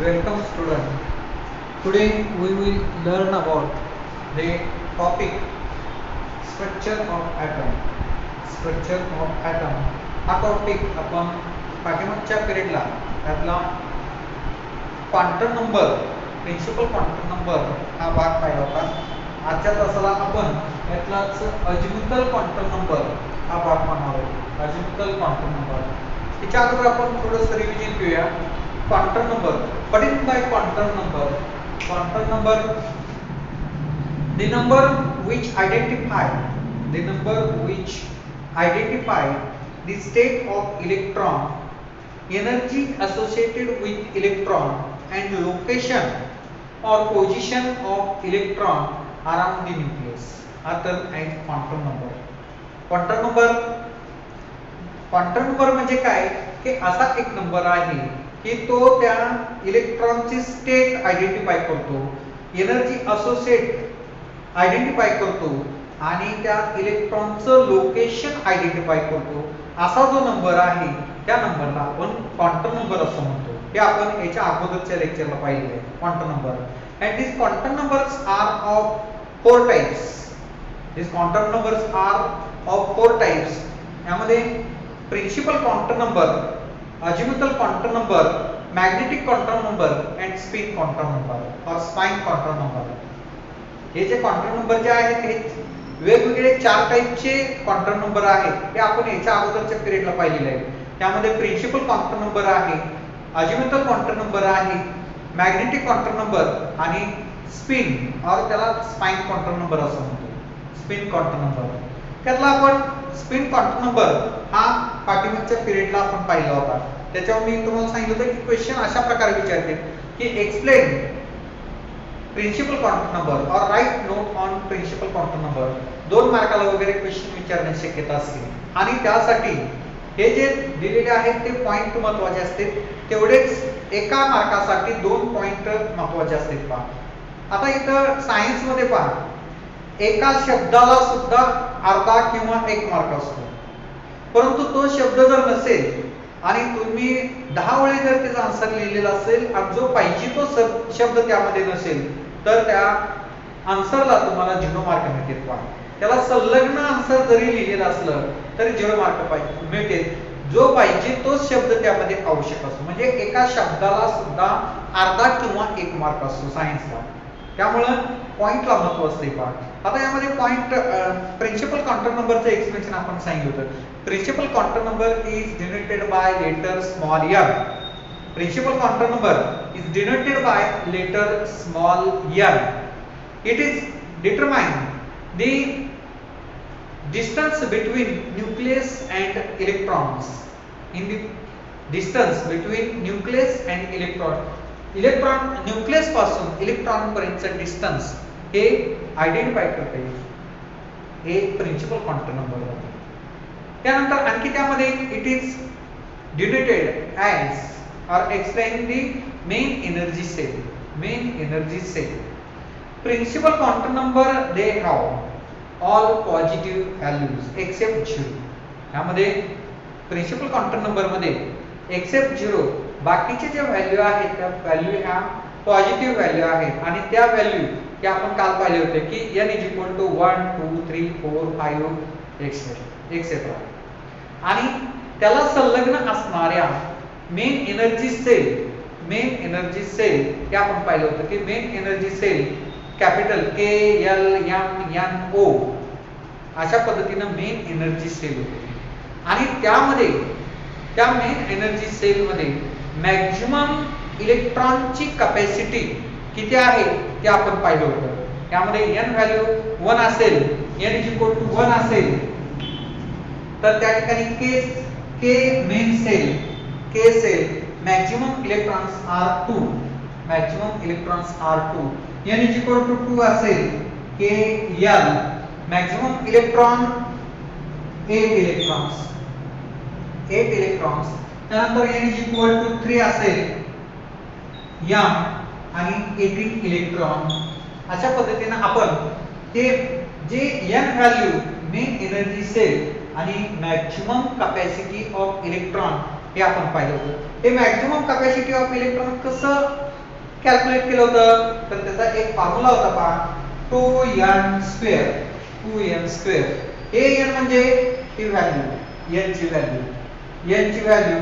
Welcome student. Today we will learn about the topic structure of atom. Structure of atom हा topic आपण पाठीमागच्या पिरियडला त्यातला quantum number principal quantum number हा भाग पाहिला होता. आजच्या तासाला आपण यातलाच अजिमुथल क्वांटम नंबर हा भाग पाहणार आहोत. अजिमुथल क्वांटम नंबर त्याच्या अगोदर आपण थोडंसं रिव्हिजन घेऊया. Quantum number. What is by quantum number? Quantum number, the number which identify the state of electron, energy associated with electron, and location or position of electron around the nucleus are termed as quantum number. Quantum number म्हणजे काय की असा एक number आहे की तो त्या इलेक्ट्रॉनची स्टेट आयडेंटिफाय करतो, एनर्जी असोसिएट आयडेंटिफाय करतो आणि त्या इलेक्ट्रॉनचं लोकेशन आयडेंटिफाय करतो. असा जो नंबर आहे त्या नंबरला आपण क्वांटम नंबर असं म्हणतो. हे आपण याच्या अगोदरच्या लेक्चरला पाहिलेलं आहे. Quantum number and this quantum numbers are of four types. This quantum numbers are of four types. यामध्ये principal quantum number, azimuthal quantum number, magnetic quantum number and spin quantum number और स्पाइन क्वांटम नंबर. हे जे quantum number जे आहेत हे वेगवेगळे चार टाइपचे क्वांटम नंबर आहेत. हे आपण याच्या अगोदरच्या पिरियडला पाहिलेले आहे. त्यामध्ये प्रिन्सिपल क्वांटम नंबर आहे, अजिमुथल क्वांटम नंबर आहे, मॅग्नेटिक क्वांटम नंबर आणि स्पिन और त्याला स्पाइन क्वांटम नंबर असं म्हणतो. स्पिन क्वांटम नंबर त्यातला आपण स्पिन क्वांटम नंबर हा पाठीमागच्या पिरियडला आपण पाहिला होता. त्याच्यावर मी तुम्हाला सांगितलं होतं की क्वेश्चन अशा प्रकारे विचारते की एक्सप्लेन प्रिन्सिपल क्वांटम नंबर और write note on principal quantum number. 2 मार्काला वगैरे क्वेश्चन विचारण्याची शक्यता असते आणि त्यासाठी हे जे दिलेले आहेत ते पॉइंट महत्त्वाचे असतील. तेवढेच एका मार्कासाठी 2 पॉइंट महत्त्वाचे असतील. पहा आता इथं सायन्स मध्ये पहा एका शब्दाला सुद्धा अर्धा किंवा 1 मार्क असतो. परंतु तो शब्द जर नसेल आणि तुम्ही 10 वेळी जर त्याचा आन्सर लिहिलेला असेल आणि जो पाहिजे तो शब्द त्यामध्ये नसेल तर त्या आन्सरला तुम्हाला 0 मार्क मिळतील. पहा त्याला संलग्न आन्सर जरी लिहिलेला असलं तरी 0 मार्क मिळतील. जो पाहिजे तो शब्द त्यामध्ये आवश्यक असतो. म्हणजे एका शब्दाला सुद्धा अर्धा किंवा 1 मार्क असतो सायन्सला. त्यामुळे पॉइंटला महत्त्व असते. पहा आता यामध्ये पॉइंट प्रिन्सिपल क्वांटम नंबरचं एक्सप्लेनेशन आपण सांगितलं होतं. Principal quantum number is denoted by letter small n. Principal quantum number is denoted by letter small n. It is determine the distance between nucleus and electrons. In the distance between nucleus and electron, electron nucleus पासून electron पर्यंतचं distance हे identify करता येईल. हे principal quantum number आहे. त्यानंतर आणखी त्यामध्ये it is denoted as or explain the main energy shell. Main energy shell principal quantum number they have all positive values except 0. यामध्ये प्रिन्सिपल क्वांटम नंबर मध्ये एक्सेप्ट 0 बाकीचे जे व्हॅल्यू आहेत त्या व्हॅल्यू ह्या पॉझिटिव्ह व्हॅल्यू आहेत आणि त्या व्हॅल्यू की आपण काल पाहिले होते की n = 1 2 3 4 5 एक्सेट्रा. आणि त्याला संलग्न असणाऱ्या मेन एनर्जी सेल हे आपण पाहिलं होतं की main energy shell capital K L M N O अशा पद्धतीनं मेन एनर्जी सेल होते. आणि त्यामध्ये त्या मेन एनर्जी सेल मध्ये मॅक्झिमम इलेक्ट्रॉनची कॅपॅसिटी किती आहे ते आपण पाहिलं होतं. त्यामध्ये n व्हॅल्यू 1 असेल, n = 1 असेल तर त्या ठिकाणी K main shell maximum electrons are 2. n = 2 असेल K L maximum electron 8 electrons. त्यानंतर n = 3 असेल m आणि 18 इलेक्ट्रॉन. अशा पद्धतीने आपण ते जे n value main energy shell आणि मॅक्झिमम कॅपॅसिटी ऑफ इलेक्ट्रॉन हे आपण पाहिलं होतं. हे मॅक्झिमम कॅपॅसिटी ऑफ इलेक्ट्रॉन कसं कॅल्क्युलेट केलं होतं तर त्याचा एक फॉर्म्युला होता पहा 2n स्क्वेअर 2n स्क्वेअर. हे n म्हणजे ही व्हॅल्यू n ची व्हॅल्यू n ची व्हॅल्यू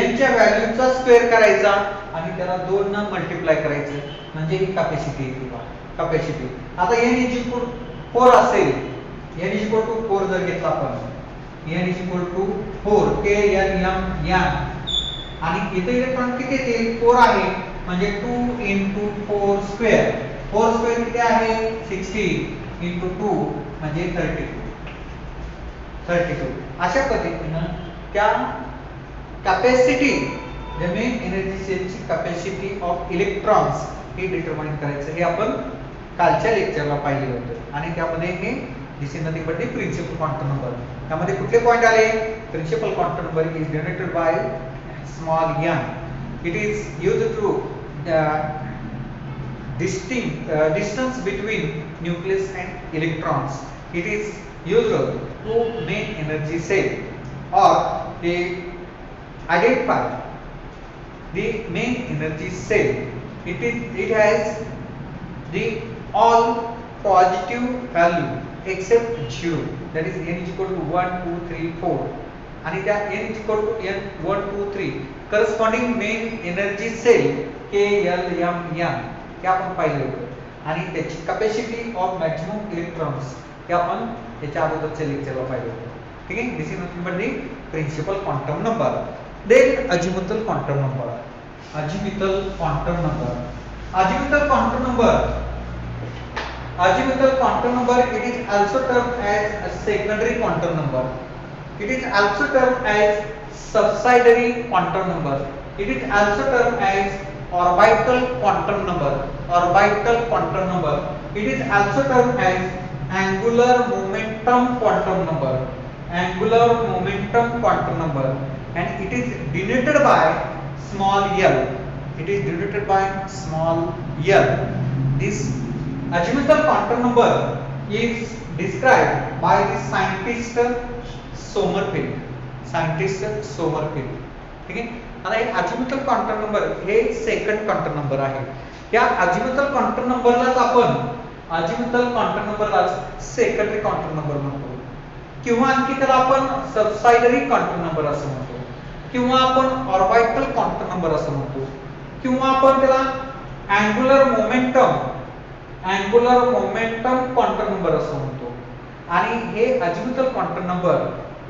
n च्या व्हॅल्यूचा स्क्वेअर करायचा आणि त्याला 2 ने मल्टिप्लाय करायचं म्हणजे ही कॅपॅसिटी येते पहा कॅपॅसिटी. आता n 4 असेल n 4 जर घेतला आपण n 4 k n m n आणि इथे इलेक्ट्रॉन किती येतील 4 आहे म्हणजे 2 into 4 स्क्वेअर 4 स्क्वेअर किती आहे 60 into 2 म्हणजे 32. अशा पद्धतीने त्या कॅपॅसिटी द मेन एनर्जी सेलची कॅपॅसिटी ऑफ इलेक्ट्रॉन्स हे डिटरमाइन करायचं हे आपण कालच्या लेक्चरला पाहिले होते आणि त्यामध्ये हे this is nothing but the principal quantum number. त्यामध्ये कुठले पॉइंट आले principal quantum number is denoted by small n. It is used to distance between nucleus and electrons. It is used to main energy cell or they identify the main energy cell. It has the all positive value except 0, that is n is equal to 1 2 3 4 आणि त्या n is equal to n 1 2 3 corresponding main energy shell k l m n हे आपण पाहिले होते आणि त्याची capacity of maximum electrons हे आपण याच्या अगोदरच्या लेक्चरला पाहिले होते. ठीक आहे. This is nothing but the principal quantum number. Then azimuthal quantum number. Azimuthal quantum number. Azimuthal quantum number Azimuthal quantum number it is also termed as a secondary quantum number. It is also termed as subsidiary quantum number. It is also termed as orbital quantum number. Orbital quantum number. It is also termed as angular momentum quantum number. Angular momentum quantum number. And it is denoted by small l. It is denoted by small l. This azimuthal quantum number is described by the scientist Sommerfeld. Scientist Sommerfeld. ठीक आहे. आता हे azimuthal quantum number हे second quantum number आहे. या अजिमुथल quantum नंबरलाच आपण अजिमुथल quantum नंबरलाच secondary quantum number म्हणतो किंवा आणखी त्याला आपण सबसाइडरी क्वांटम नंबर असं म्हणतो किंवा आपण ऑर्बिटल क्वांटम नंबर असं म्हणतो किंवा आपण त्याला अँगुलर मोमेंटम क्वांटम नंबर असं म्हणतो. आणि हे azimuthal quantum number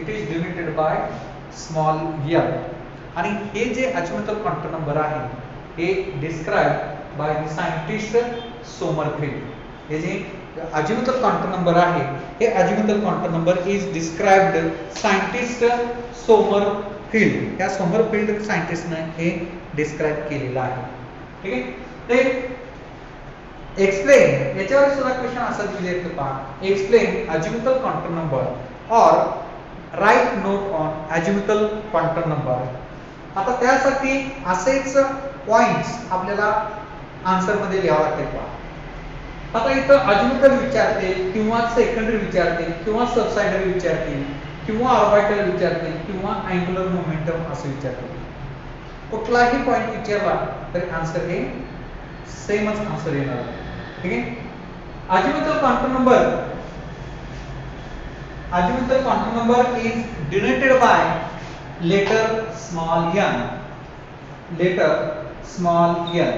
it is denoted by small l. आणि हे जे अजिमुथल क्वांटम नंबर आहे हे describe by the scientist Sommerfeld. हे जे अजिमुथल क्वांटम नंबर आहे हे azimuthal quantum number is described scientist Sommerfeld. या सोमरफेल्ड सायंटिस्टने हे डिस्क्राइब केलेलं आहे. ठीक आहे. ते एक्सप्लेन याच्यावर सुद्धा क्वेश्चन असा दिले आहेत पहा. एक्सप्लेन अजिमुथल क्वांटम नंबर और write note on azimuthal quantum number. आता त्यासाठी असेच पॉइंट्स आपल्याला आन्सर मध्ये लिहावे लागतील पहा. आता इथं अजिमुथल विचारते किंवा सेकंडरी विचारते किंवा सबसाइडरी विचारते किंवा ऑर्बिटल विचारते किंवा अँगुलर मोमेंटम असं विचारते. कुठलाही पॉइंट विचारला तरी आन्सर हे सेमच आन्सर येणार. ठीक आहे. Azimuthal quantum number is denoted by letter small n. Letter small n.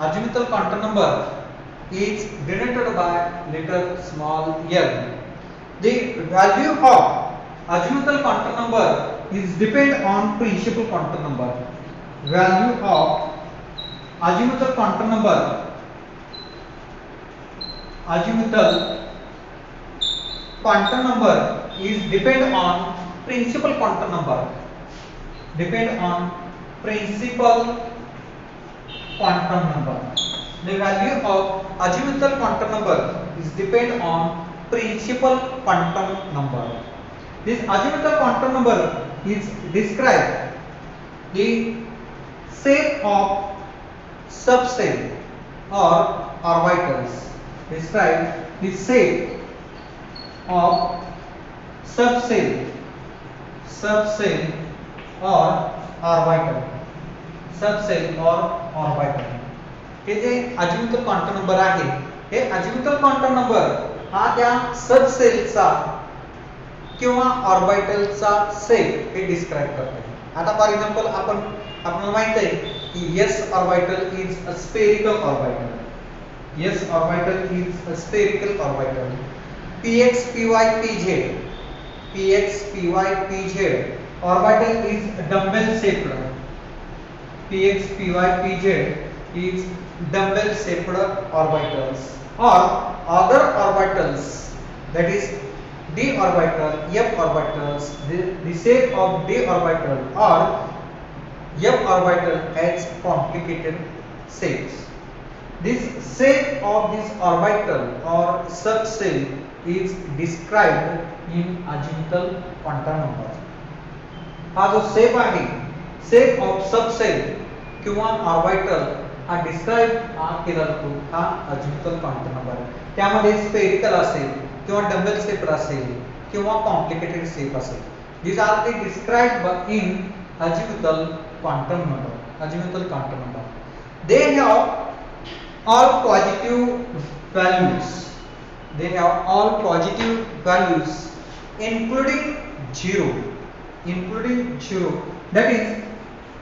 Azimuthal quantum number is denoted by letter small l. The value of azimuthal quantum number is depend on principal quantum number. Value of azimuthal quantum number is depend on principal quantum number. Depend on principal quantum number. The value of azimuthal quantum number is depend on principal quantum number. This azimuthal quantum number is describe the shape of subcell or orbitals. Describe the shape of subcell or orbital. Subcell or orbital. हे जे अजिमुथल quantum number आहे, हे azimuthal quantum number हा त्या सब सेलचा किंवा ऑर्बिटलचा set हे describe करते. आता फॉर एक्झाम्पल आपल्याला माहित आहे की s orbital is a spherical orbital. s orbital is a spherical orbital. px py pz, px py pz orbital is dumbbell shaped. px py pz is dumbbell shaped orbitals, or other orbitals, that is d orbital, f orbitals, the shape of d orbital or f orbital has complicated shapes. This shape of this orbital or subshell is described in azimuthal quantum number. हा जो shape आहे, shape of सबसेल किंवा orbital हा describe केला जातो हा अजिमुथल quantum number. त्यामध्ये स्फेरिकल असेल किंवा डबल शेप असेल किंवा कॉम्प्लिकेटेड शेप असेल. these are the described in azimuthal quantum number. azimuthal quantum number, they have all positive values. They have all positive values including 0. That is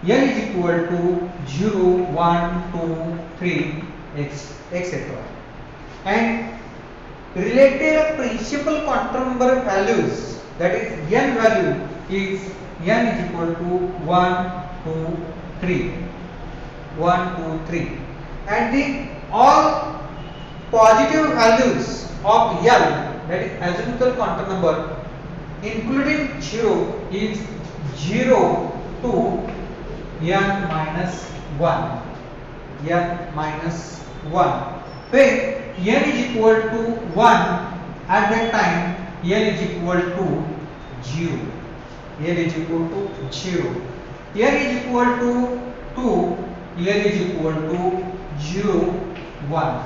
n is equal to 0, 1, 2, 3, etc. And related principal quantum number values, that is n value is n is equal to 1, 2, 3, 1, 2, 3, and the all positive values of L, that is azimuthal quantum number, including 0 is 0 to n minus 1. n minus 1. When n is equal to 1, at that time n is equal to 0. n is equal to 0. n is equal to 2, n is equal to 0, 1.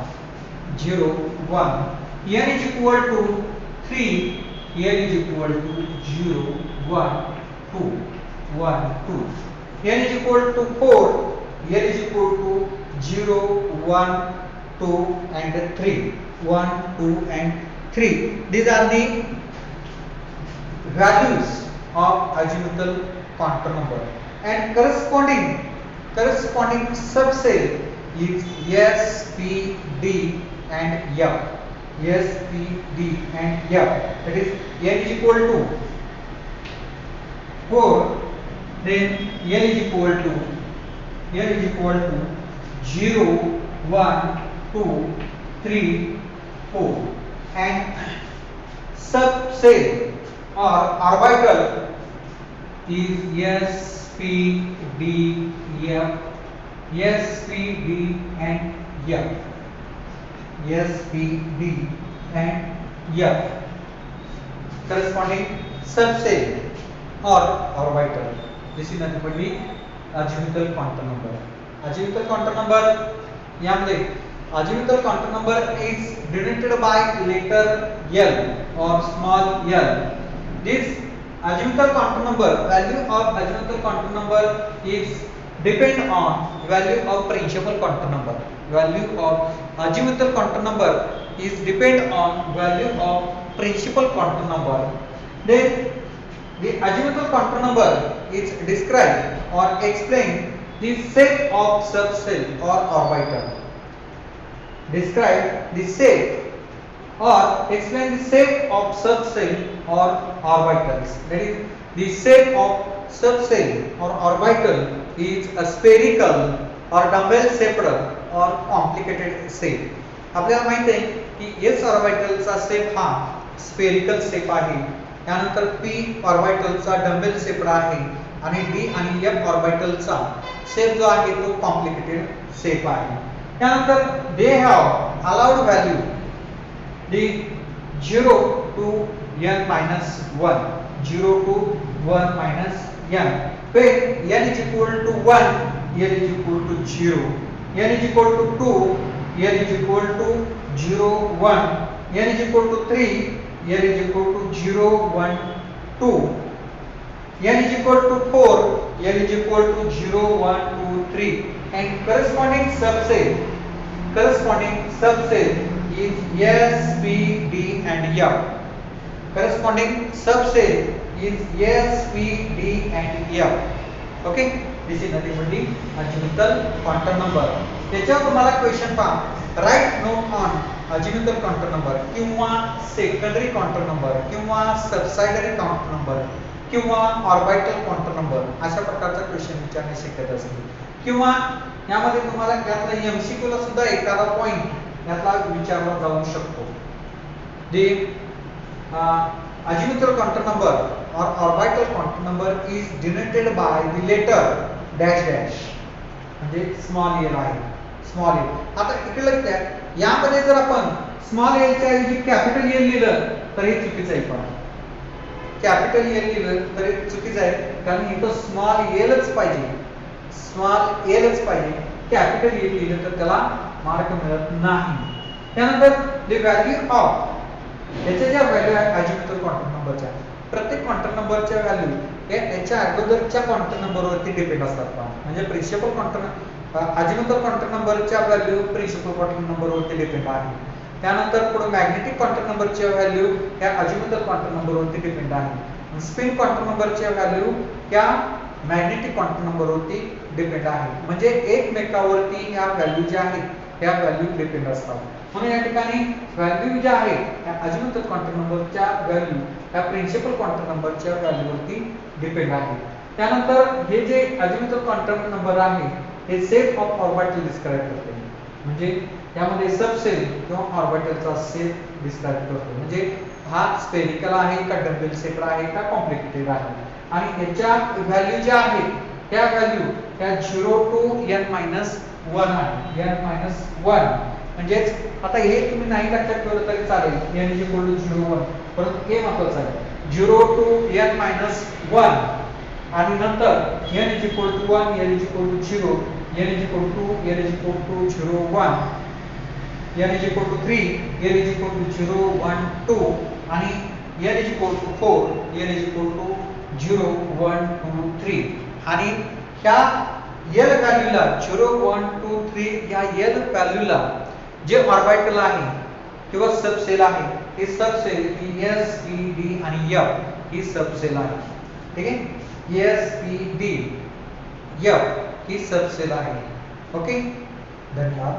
0, 1. n is equal to 3, n is equal to 0, 1, 2, 1, 2. n is equal to 4, n is equal to 0, 1, 2 and 3. 1, 2 and 3. These are the values of azimuthal quantum number, and corresponding subshell is S, P, D and F. S, P, D and F. That is n is equal to 4, then n is equal to 0, 1, 2, 3, 4, and subshell or orbital is S, P, D, F. S, P, D and F. S, P, D and F. Corresponding subshell or orbital. This is nothing but the azimuthal quantum number. Azimuthal quantum number, यामध्ये azimuthal quantum number is denoted by letter L or small l. This azimuthal quantum number, value of azimuthal quantum number is depend on value of principal quantum number. Value of azimuthal quantum number is depend on value of principal quantum number. Then the azimuthal quantum number is describe or explain the shape of subshell or orbital. Describe the shape or explain the shape of subshell or orbitals. That is, the shape of subshell or orbital is a spherical or dumbbell shaped or complicated shape. आपल्याला माहित आहे की s ऑर्बिटलचा shape हा spherical shape आहे. त्यानंतर p ऑर्बिटलचा dumbbell shape आहे आणि d आणि f ऑर्बिटलचा शेप जो आहे तो कॉम्प्लिकेटेड शेप आहे. त्यानंतर they have allowed value the 0 to n minus 1, 0 to 1 minus n. When n is equal to 1, n is equal to 0, n is equal to 2, n is equal to 0, 1, n is equal to 3, n is equal to 0, 1, 2, n is equal to 4, n is equal to 0, 1, 2, 3, and corresponding subshell corresponding subcell is S, P, D and F. Corresponding subcell is S, P, D and F. Okay, this is nothing but the azimuthal quantum number. त्याच्यावर तुम्हाला question पहा, write note on azimuthal quantum number किंवा secondary quantum number किंवा subsidiary quantum number किंवा orbital quantum number अशा प्रकारचा question विचारण्याची शक्यता असते. किंवा यामध्ये तुम्हाला यातला एमसीक्यू ला सुद्धा एखादा पॉइंट यातला विचारला जाऊ शकतो. The azimuthal quantum number or orbital quantum number is denoted by the letter dash dash, म्हणजे स्मॉल एल आहे, स्मॉल एल. आता इकडे लक्षात यामध्ये जर आपण स्मॉल एल च्या ऐवजी कॅपिटल एल लिहिलं तर हे चुकीचं आहे. पण कॅपिटल एल लिहिलं तर हे चुकीचं आहे, कारण इथं स्मॉल एलच पाहिजे, स्मॉल एलच पाहिजे. कॅपिटल एल लिहिलं तर त्याला मार्क मिळत नाही. त्यानंतर द व्हॅल्यू ऑफ याच्या ज्या व्हॅल्यू आहेत अजिमुथल क्वांटम नंबरच्या, प्रत्येक क्वांटम नंबरच्या व्हॅल्यू हे याच्या अगोदरच्या क्वांटम नंबरवरती डिपेंड असतात. म्हणजे प्रिन्सिपल क्वांटम अजिमुथल क्वांटम नंबरच्या व्हॅल्यू प्रिन्सिपल क्वांटम नंबरवरती डिपेंड आहे. त्यानंतर पुढे मॅग्नेटिक क्वांटम नंबरच्या व्हॅल्यू या अजिमुथल क्वांटम नंबरवरती डिपेंड आहे. स्पिन क्वांटम नंबरच्या व्हॅल्यू या मॅग्नेटिक क्वांटम नंबरवरती डिपेंड आहे. म्हणजे एकमेकावरती या व्हॅल्यू ज्या आहेत त्या व्हॅल्यू डिपेंड असतात. म्हणून या ठिकाणी व्हॅल्यू ज्या आहेत त्या अजिमुथल क्वांटम नंबरच्या व्हॅल्यू त्या प्रिन्सिपल क्वांटम नंबरच्या व्हॅल्यूवरती डिपेंड आहे. त्यानंतर हे जे अजिमुथल क्वांटम नंबर आहे हे सेट ऑफ ऑर्बिटल डिस्क्राइब करते. म्हणजे यामध्ये सबसेल किंवा ऑर्बिटलचा सेट डिस्क्राइब करतो. म्हणजे हा स्फेरिकल आहे का डबल सेट आहे का कॉम्प्लिकेटेड आहे. आणि याच्या व्हॅल्यू ज्या आहेत त्या व्हॅल्यू त्या 0 to n-1 आहे. n-1 म्हणजेच आता हे तुम्ही नाही लक्षात ठेवलं तरी चालेल, n = 0 1, परंतु हे महत्त्वाचं आहे. 0 to n-1 आणि नंतर n = 1, n = 0, n = 2, n = 0 1, n = 3, n = 0 1 2 आणि n = 4, n = 0 1 2 3. आणि ह्या l व्हॅल्यूला 0 1 2 3 या l व्हॅल्यूला जे ऑर्बिटल आहे किंवा सबसेल आहे हे सबसेल S, P, D आणि F ही सबसेल आहे. ठीक आहे, S, P, D, F ही सबसेल आहे. ओके, धन्यवाद.